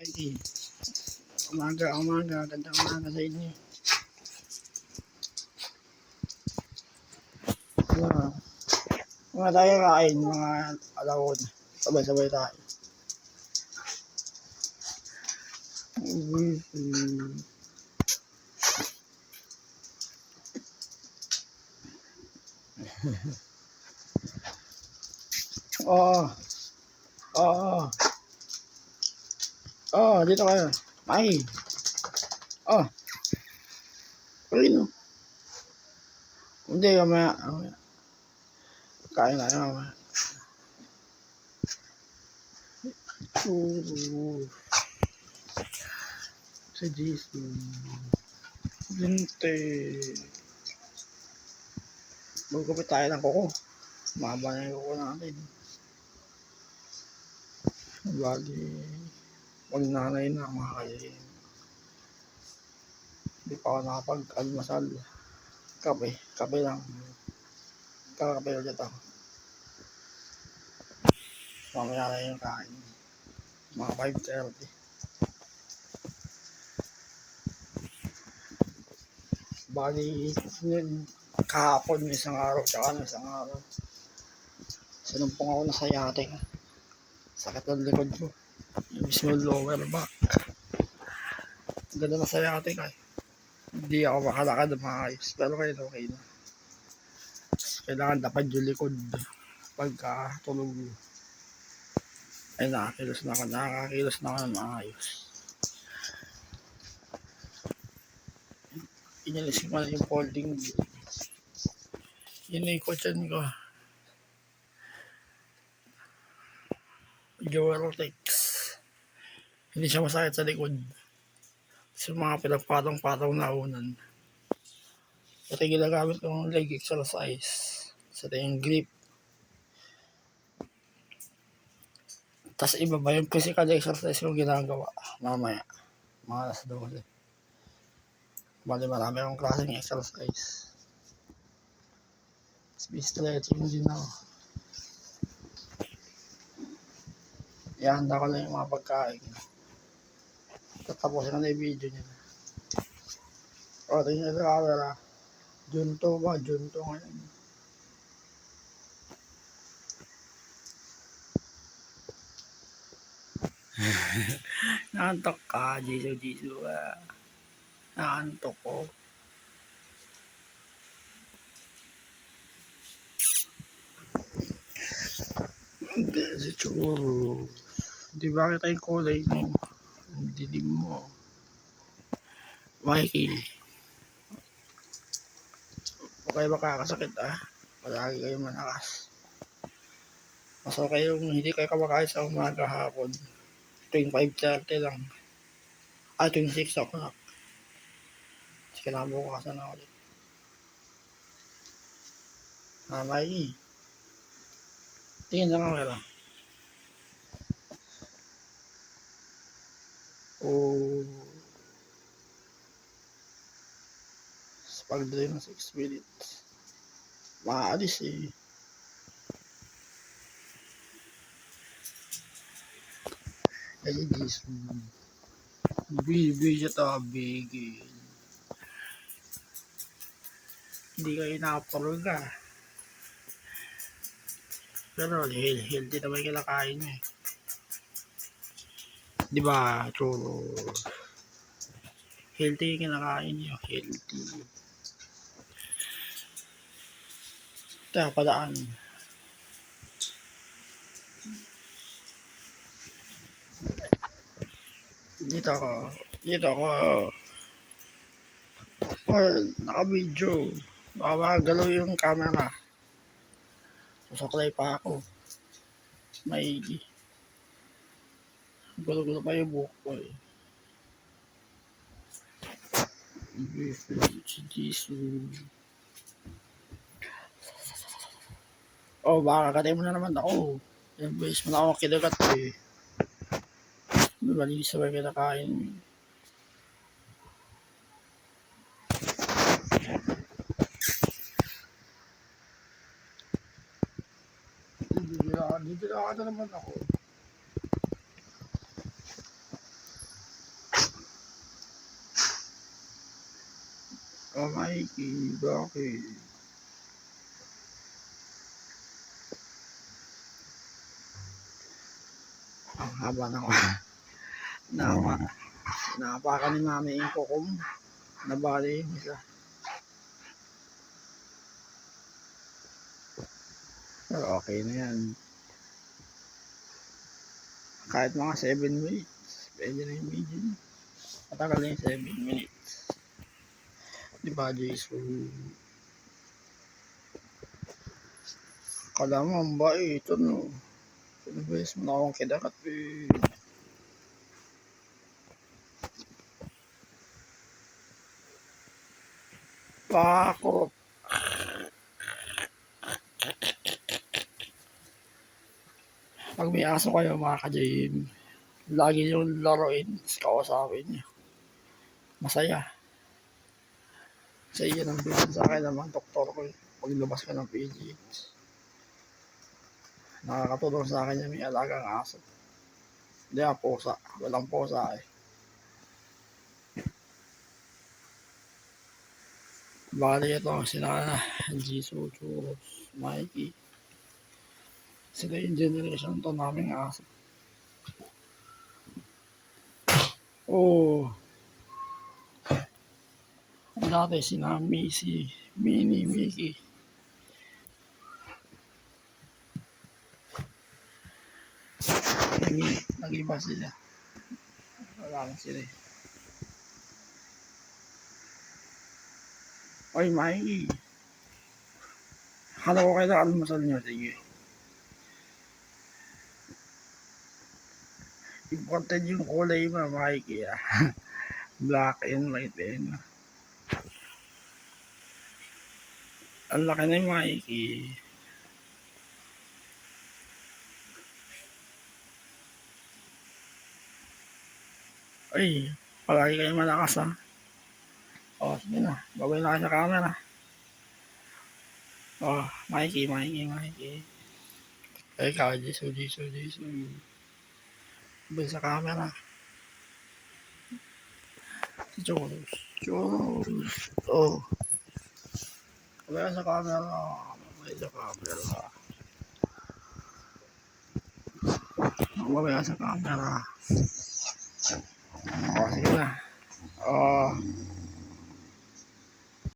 Ay, umaga, gandang umaga sa inyo. Mga tayo kain, mga alawon. Sabay-sabay tayo. Oo. Oo. Oo, dito kayo. Ay. Oh. Ayun. Hindi, mamaya. Kain na mamaya. Sa Jesus. Linte. Magkupit tayo ng kuko. Mahaba na yung kuko natin. Bali. Pag nanay na mga kayo. Hindi pa ako nakapag-almasal. Kape lang. Kakape ulit ako. Mamaya na yung kain. Mga 5:30. Bali, kahapon isang araw, tsaka isang araw. Sinumpong ako na sa yate. Sakit ng likod ko. Yung mismo lower back. Ganda na sa yate ka. Hindi ako makalakad na maayos. Pero kayo okay na. Kailangan dapat yung likod. Pagka tulog. Ay nakakilos na ako na maayos. Inalis ko na yung folding. Inikotsan ko. Dualotex. Hindi siya masakit sa likod. Sa mga pinagpatong-patong na unan. Ito yung ginagamit kong leg exercise. Sa yung grip. Tapos iba ba yung physical exercise yung ginagawa mamaya. Mga alas 12. Bali marami akong klaseng exercise. Stretching din ako. Ihanda ko lang yung mga pagkain. Tatapusin ko na yung video niya. O, tingnan sa camera. Junto ngayon. Nakantok ka, Jisoo. Nakantok ko. Hindi, si Churo. Di ba kita yung kulay mo? Ang dilim mo. Mikey. Huwag kayo makakasakit Palagi kayo malakas. Mas okay yung hindi kayo kumakain sa umaga hapon. Tuwing 5:30 lang. Tuwing 6 o'clock. Kinabukasan na ulit. Mikey. Tingin na kamera. Pag-delay ng 6 minutes. Maalis eh. Ay, Jisoo. Bibi siya tabigin. Hindi kayo nakapurog Pero healthy naman yung kinakain niya Di ba, Churo? Healthy yung kinakain niya. Healthy. Kaya padaan. Dito ako. Naka-video. Baka makagalaw yung camera. Susuklay pa ako. May gulo-gulo pa yung buhok ko Jisoo. Baka katay mo na naman ako. Yung base mo na ako kinagat Malinis sabay kinakain. Dito na naman ako. Oh, Mikey, bakit? Ang haba na ko. Napakan ni mami yung kukom. Nabali yung isa. Pero okay na yan. Kahit mga 7 minutes, pwede na yung video niya. Matagal na yung 7 minutes. Diba, Jason? Kala mo, ang bae, ito no. Pinabes mo na akong kidakat eh. Pakot. Pag may aso kayo mga ka-JM, lagi yung laruin, kausapin niyo. Masaya. Sa iyo ng bilan sa akin naman, doktor ko. Paglabas ko ng PGH. Nakakatulong sa akin yung may alagang aso. Hindi pusa. Walang pusa eh. Bali ito, sila Jesus, Mikey. Sila yung generation to naming aso. Oh. Dati sina Missy, Minnie, Mickey. Nag-iba sila. Wala na sila eh. Oy, Mikey. Halo ko kayo na almasal nyo. Sige. Important yung kulay mo, Mikey. Black and white eh. Ang laki na yung Mikey. Ay, palagi kayo malakas ha. O, sige na. Babay na kayo sa camera. O, Mikey. Ay, ikaw, Jesus. Babay sa camera. Si Choros. Oh. Babay sa camera. Babay sa camera. O, sige na.